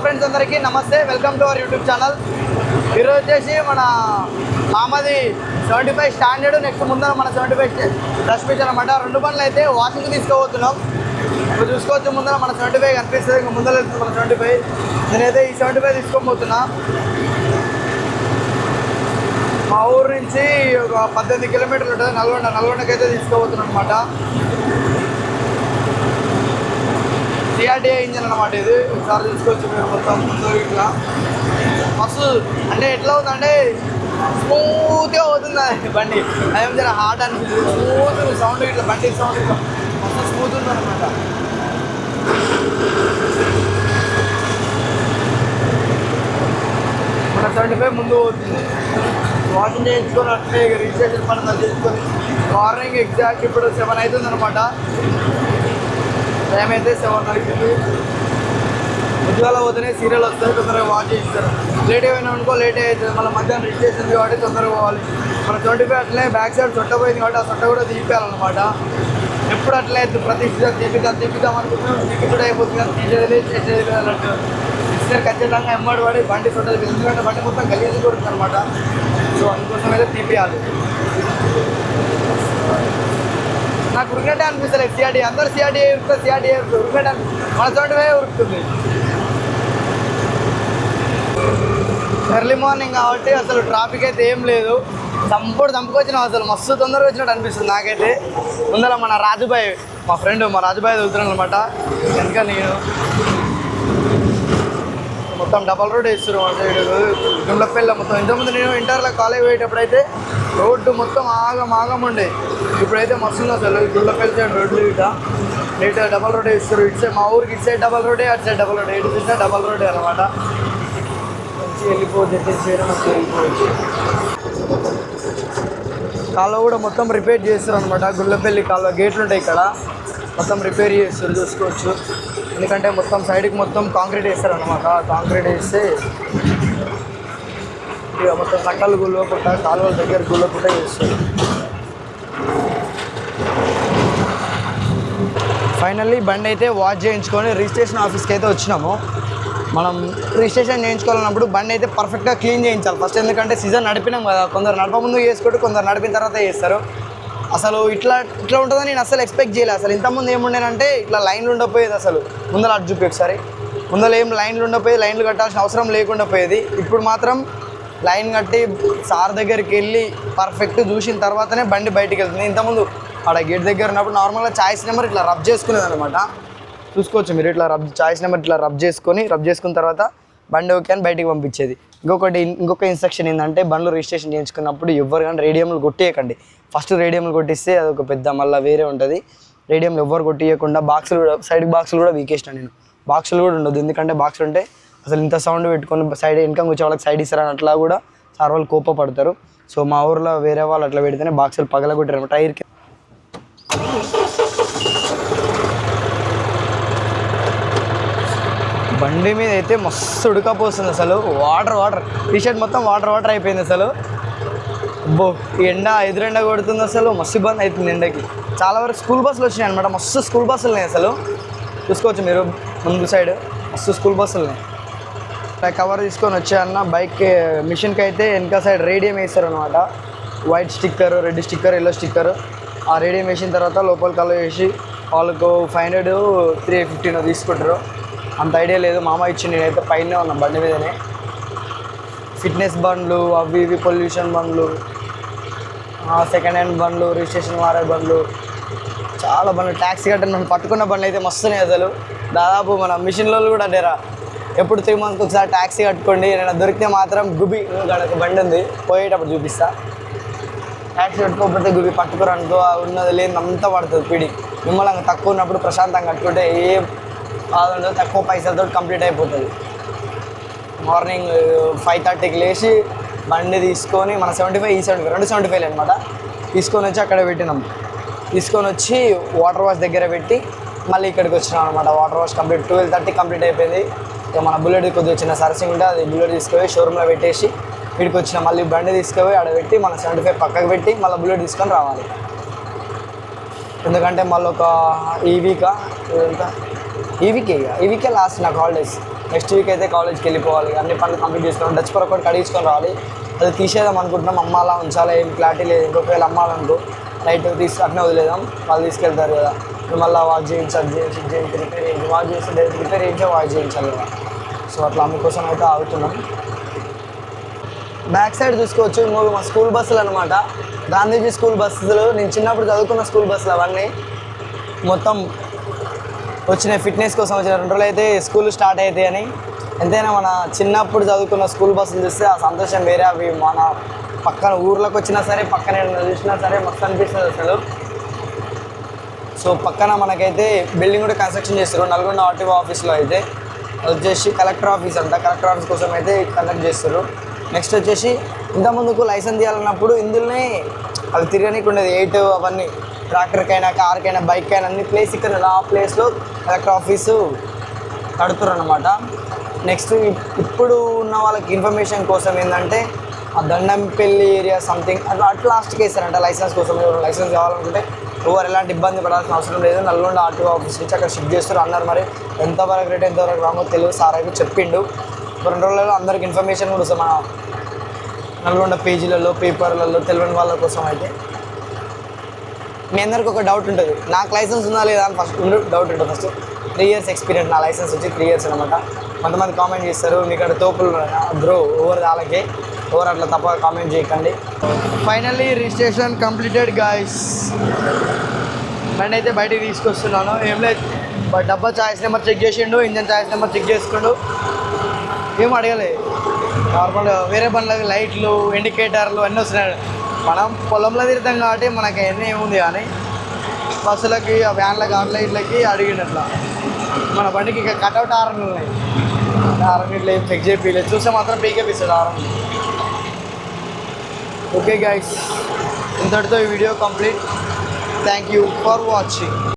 Friends అందరికీ నమస్తే, welcome to our YouTube channel. ఈరోజు వచ్చేసి మన మామది 75 స్టాండర్డ్, నెక్స్ట్ ముందర మన 75 డస్ట్బిన్ అనమాట. రెండు బండ్లు అయితే వాషింగ్ తీసుకోబోతున్నాం. ఇప్పుడు చూసుకోవచ్చు, ముందర మన 75 కనిపిస్తుంది, ఇంకా ముందర వెళ్తుంది మన 75. నేనైతే ఈ 75 తీసుకోబోతున్నా. మా ఊరు నుంచి ఒక 18 కిలోమీటర్లు ఉంటుంది, నల్గొండకి అయితే తీసుకోబోతున్నాం అనమాట. సిఆర్టీఏ ఇంజన్ అనమాట ఇది. ఒకసారి చూసుకోవచ్చు మీరు మొత్తం ముందు ఇట్లా మస్తు అంటే ఎట్లా అవుతుందంటే స్మూత్గా అవుతుంది బండి. అదేం జర హార్డ్ అనిపిస్తుంది, స్మూత్ సౌండ్ ఇట్లా బండి సౌండ్ ఇట్లా మస్తు స్మూత్ ఉంటుంది అనమాట. మన 75 ముందు పోతుంది. వాషింగ్ చేయించుకొని అట్లే రిజిస్ట్రేషన్ పని చేసుకొని మార్నింగ్ ఎగ్జాక్ట్ ఇప్పుడు 7 అవుతుంది అనమాట. టైం అయితే 7 అవుతుంది. ఉద్యోగాలు పోతేనే సీరియల్ వస్తుంది, తొందరగా వాచ్ చేస్తారు. లేట్ అయిపోయినా అనుకో లేట్ అవుతుంది. మళ్ళీ మధ్యాహ్నం రిజిస్ట్రేషన్ కాబట్టి తొందరగా పోవాలి. మన 25 అట్లే బ్యాక్ సైడ్ సొట్ట పోయింది కాబట్టి ఆ సొట్ట కూడా తీపియాలన్నమాట. ఎప్పుడు అట్లే ప్రతి సీజన్ తీపిద్దాం అనుకుంటున్నాం, తీపికూడా అయిపోతుంది కానీ తీసేది అన్నట్టు. ఇస్తారు ఖచ్చితంగా ఎమ్మడి పడి బండి సొట్ట ఎందుకంటే బండి మొత్తం గలీజ్ కొడుతుంది అనమాట. సో అందుకోసం అయితే తీపియాలి. నాకు ఉరికినట్టే అనిపిస్తుంది సిఆర్డీ. అందరూ సిఆర్డీ ఉరికినట్టే మన 75 ఉరుకుతుంది. ఎర్లీ మార్నింగ్ కాబట్టి అసలు ట్రాఫిక్ అయితే ఏం లేదు. చంపుకొచ్చినాం, అసలు మస్తు తొందరగా వచ్చినట్టు అనిపిస్తుంది నాకైతే. ముందర మన రాజుబాయ్, మా ఫ్రెండ్ మా రాజుబాయ్ వెళ్తున్నాను అనమాట. కనుక నేను మొత్తం డబల్ రోడ్ వేస్తున్నాం గుండ్లపల్లి మొత్తం. ఇంతకుముందు నేను ఇంటర్లో కాలేజ్ పోయేటప్పుడు అయితే రోడ్డు మొత్తం ఆగం ఉండే. ఇప్పుడైతే మస్తు అసలు గుండ్లపల్లి సైడ్ రోడ్లు ఇట డబల్ రోడ్ వేస్తారు. ఇటు సైడ్ మా ఊరికి ఇటు సైడ్ డబల్ రోడే, అటు సైడ్ డబల్ రోడ్, ఇటు చూసినా డబల్ రోడే అనమాట. మంచిగా వెళ్ళిపోవచ్చు, చేయడం మంచిగా వెళ్ళిపోవచ్చు. కాలువ కూడా మొత్తం రిపేర్ చేస్తారు అనమాట. గుండ్లపల్లి కాలువ గేట్లు ఉంటాయి ఇక్కడ, మొత్తం రిపేర్ చేస్తారు చూసుకోవచ్చు. ఎందుకంటే మొత్తం సైడ్కి మొత్తం కాంక్రీట్ వేస్తారు అనమాట. కాంక్రీట్ వేస్తే ఇక మొత్తం కట్టలు గుల్లకుండా, కాలువల దగ్గర గుల్లకుండా చేస్తారు. ఫైనల్లీ బండి అయితే వాష్ చేయించుకొని రిజిస్ట్రేషన్ ఆఫీస్కి అయితే వచ్చినాము. మనం రిజిస్ట్రేషన్ చేయించుకోవాలన్నప్పుడు బండి అయితే పర్ఫెక్ట్గా క్లీన్ చేయించాలి ఫస్ట్. ఎందుకంటే సీజన్ నడిపినాం కదా, కొందరు నడప ముందు చేసుకుంటూ కొందరు నడిపిన తర్వాత చేస్తారు. అసలు ఇట్లా ఉంటుందని నేను అసలు ఎక్స్పెక్ట్ చేయలేదు. అసలు ఇంతకుముందు ఏముండేనంటే ఇట్లా లైన్లు ఉండకపోయేది. అసలు ముందర అటు చూపి ఒకసారి, ముందర ఏం లైన్లు ఉండకపోయేది, లైన్లు కట్టాల్సిన అవసరం లేకుండా పోయేది. ఇప్పుడు మాత్రం లైన్ కట్టి సార్ దగ్గరికి వెళ్ళి పర్ఫెక్ట్ చూసిన తర్వాతనే బండి బయటికి వెళ్తుంది. ఇంతకుముందు ఆడ గేట్ దగ్గర ఉన్నప్పుడు నార్మల్గా ఛాయిస్ నెంబర్ ఇట్లా రబ్ చేసుకునేది అనమాట. చూసుకోవచ్చు మీరు, ఇట్లా ఛాయిస్ నెంబర్ ఇట్లా రబ్ చేసుకున్న తర్వాత బండి ఓకే అని బయటికి పంపించేది. ఇంకొక ఇన్స్ట్రక్షన్ ఏంటంటే, బండ్లు రిజిస్ట్రేషన్ చేయించుకున్నప్పుడు ఎవరు కానీ రేడియంలు కొట్టేయకండి. ఫస్ట్ రేడియంలు కొట్టిస్తే అదొక పెద్ద మళ్ళీ వేరే ఉంటుంది. రేడియంలు ఎవ్వరు కొట్టియకుండా బాక్సులు కూడా, సైడ్ బాక్సులు కూడా వీకేసిన నేను. బాక్సులు కూడా ఉండదు, ఎందుకంటే బాక్సులు ఉంటే అసలు ఇంత సౌండ్ పెట్టుకొని సైడ్ వెనక వచ్చే వాళ్ళకి సైడ్ ఇస్తారని అట్లా కూడా సార్ వాళ్ళు కోపపడతారు. సో మా ఊర్లో వేరే వాళ్ళు అట్లా పెడితేనే బాక్సులు పగలగొట్టారు టైర్కి. బండి మీద అయితే మస్తు ఉడకపోస్తుంది అసలు. వాటర్ టీషర్ట్ మొత్తం వాటర్ అయిపోయింది అసలు. ఎండ ఎదురెండ కొడుతుంది అసలు, మస్తు ఇబ్బంది అవుతుంది ఎండకి. చాలా వరకు స్కూల్ బస్సులు వచ్చినాయి అనమాట, మస్తు స్కూల్ బస్సులు ఉన్నాయి అసలు. చూసుకోవచ్చు మీరు ముందు సైడ్ మస్తు స్కూల్ బస్సులు ఉన్నాయి. కవర్ తీసుకొని వచ్చాయన్న బైక్ మిషన్కి అయితే వెనక సైడ్ రేడియం వేస్తారు అనమాట. White sticker, red sticker, yellow sticker. ఆ రేడియం వేసిన తర్వాత లోపల కలర్ వేసి వాళ్ళకు 500, 350 తీసుకుంటారు. అంత ఐడియా లేదు, మామ ఇచ్చి నేనైతే పైన ఉన్నా బండి మీదనే. ఫిట్నెస్ బండ్లు, అవి ఇవి పొల్యూషన్ బండ్లు, సెకండ్ హ్యాండ్ బండ్లు, రిజిస్ట్రేషన్ మారే బండ్లు, చాలా బండ్లు. ట్యాక్సీ కట్టని మనం పట్టుకున్న బండ్లు అయితే మస్తున్నాయి అసలు. దాదాపు మన మిషన్లో కూడా డేరా ఎప్పుడు 3 months ఒకసారి ట్యాక్సీ కట్టుకోండి. నేను దొరికితే మాత్రం గుబి గడక బండి ఉంది, పోయేటప్పుడు చూపిస్తా. ట్యాక్సీ కట్టుకోకపోతే గుబి పట్టుకోరు అనుకో, ఉన్నది లేని అంతా పడుతుంది పీడి. మిమ్మల్ని తక్కువ ఉన్నప్పుడు ప్రశాంతంగా కట్టుకుంటే ఏ బాధ ఉండదు, తక్కువ పైసలతో కంప్లీట్ అయిపోతుంది. మార్నింగ్ 5:30కి లేచి బండి తీసుకొని మన 75 ఈ 75 రెండు 75 అనమాట తీసుకొని వచ్చి అక్కడ పెట్టినాం. తీసుకొని వచ్చి వాటర్ వాష్ దగ్గర పెట్టి మళ్ళీ ఇక్కడికి వచ్చినాం అనమాట. వాటర్ వాష్ కంప్లీట్ 12:30 కంప్లీట్ అయిపోయింది. ఇక మన బుల్లెట్ కొద్దిగా చిన్న సర్వీసింగ్ ఉంటే అది బుల్లెట్ తీసుకుపోయి షోరూంలో పెట్టేసి ఇక్కడికి వచ్చిన మళ్ళీ బండి తీసుకుపోయి ఆడ పెట్టి మన 75 పక్కకు పెట్టి మళ్ళీ బుల్లెట్ తీసుకొని రావాలి. ఎందుకంటే మళ్ళీ ఒక ఈ వీక్ ఈ వీకే లాస్ట్ నాకు హాలిడేస్. నెక్స్ట్ వీక్ అయితే కాలేజ్కి వెళ్ళిపోవాలి, అన్ని పనులు కంప్లీట్ చేసుకోవాలి, డచ్ పర్ ఒకటి కడిగించుకొని రావాలి. అది తీసేద్దాం అనుకుంటున్నాం. అమ్మ అలా ఉంచాలి, ఏం క్లారిటీ లేదు. ఇంకొకవేళ అమ్మాలనుకో నైట్ అట్నే వదిలేదాం, వాళ్ళు తీసుకెళ్తారు కదా. మళ్ళీ వాచ్ చేయించి అది చేయించి ఇది చేయించి రిపేర్ చేయించి వాచ్ చేసి రిపేర్ చేయించే వాచ్ చేయించాలి కదా. సో అట్లా అందుకోసం అయితే ఆగుతున్నాం. బ్యాక్ సైడ్ చూసుకోవచ్చు ఇంకొక మా స్కూల్ బస్సులు అనమాట, గాంధీజీ స్కూల్ బస్సులు. నేను చిన్నప్పుడు చదువుకున్న స్కూల్ బస్సులు అవన్నీ మొత్తం వచ్చినాయి. ఫిట్నెస్ కోసం వచ్చిన 2 రోజులు అయితే స్కూల్ స్టార్ట్ అవుతాయి అని. ఎంతైనా మన చిన్నప్పుడు చదువుకున్న స్కూల్ బస్సులు చూస్తే ఆ సంతోషం వేరే. అవి మన పక్కన ఊర్లోకి వచ్చినా సరే, పక్కన చూసినా సరే మస్తు అనిపిస్తుంది అసలు. సో పక్కన మనకైతే బిల్డింగ్ కూడా కన్స్ట్రక్షన్ చేస్తారు నల్గొండ ఆర్టీఓ ఆఫీస్లో. అయితే వచ్చేసి కలెక్టర్ ఆఫీస్ అంట, కలెక్టర్ ఆఫీస్ కోసం అయితే కండక్ట్ చేస్తారు. నెక్స్ట్ వచ్చేసి ఇంతకుముందుకు లైసెన్స్ తీయాలన్నప్పుడు ఇందులోనే అవి తిరగనీకి ఉండేది 8 అవన్నీ. ట్రాక్టర్కైనా, కార్కైనా, బైక్కైనా అన్ని ప్లేస్ ఇక్కడ ఆ ప్లేస్లో కలెక్టర్ ఆఫీసు కడుతున్నారు అనమాట. నెక్స్ట్ ఇప్పుడు ఉన్న వాళ్ళకి ఇన్ఫర్మేషన్ కోసం ఏంటంటే ఆ దండంపల్లి ఏరియా సంథింగ్ అట్లా లాస్ట్కి వేస్తారంట లైసెన్స్ కోసం. లైసెన్స్ కావాలనుకుంటే ఎవరు ఎలాంటి ఇబ్బంది పడాల్సిన అవసరం లేదు. నల్గొండ ఆర్టీఓ ఆఫీస్ నుంచి అక్కడ షిఫ్ట్ చేస్తారు అన్నారు. మరి ఎంతవరకు రేట్ ఎంతవరకు రామో తెలియదు, సార్ అయితే చెప్పిండు. 2 రోజులలో అందరికి ఇన్ఫర్మేషన్ కూడా వస్తుంది మన నల్గొండ పేజీలలో, పేపర్లలో తెలియని వాళ్ళ కోసం. అయితే మీ అందరికి ఒక డౌట్ ఉంటుంది, నాకు లైసెన్స్ ఉందా లేదా అని ఫస్ట్ డౌట్ ఉంటుంది. ఫస్ట్ 3 years ఎక్స్పీరియన్స్, నా లైసెన్స్ వచ్చి 3 years అనమాట. కొంతమంది కామెంట్ చేస్తారు మీకు అక్కడ తోపులు బ్రో, ఓవర్ దాలకే ఓవర్ అట్లా తప్ప కామెంట్ చేయకండి. Finally registration completed guys. బండి అయితే బయటికి తీసుకొస్తున్నాను. ఏం లేదు, డబ్బా ఛాయిస్ నెంబర్ చెక్ చేసిండు, ఇంజన్ ఛాయిస్ నెంబర్ చెక్ చేసుకుండు, ఏం అడగలే. నార్మల్గా వేరే బండ్లకి లైట్లు, ఇండికేటర్లు అన్నీ వస్తున్నాయి. మనం పొలంలో తిరుగుతాం కాబట్టి మనకి అన్నీ ఏముంది, కానీ బస్సులకి, ఆ వ్యాన్లకి, ఆన్లైన్లకి అడిగినట్లా. మన బండికి ఇక కట్అవుట్ ఆర్ఎన్లు ఉన్నాయి, ఆర్ఎన్ ఇట్లా ఏం చెక్ చేయలేదు, చూస్తే మాత్రం పీకేపిస్తాడు ఆర్ఎన్. ఓకే గైస్, ఇంతటితో ఈ video complete. Thank you for watching.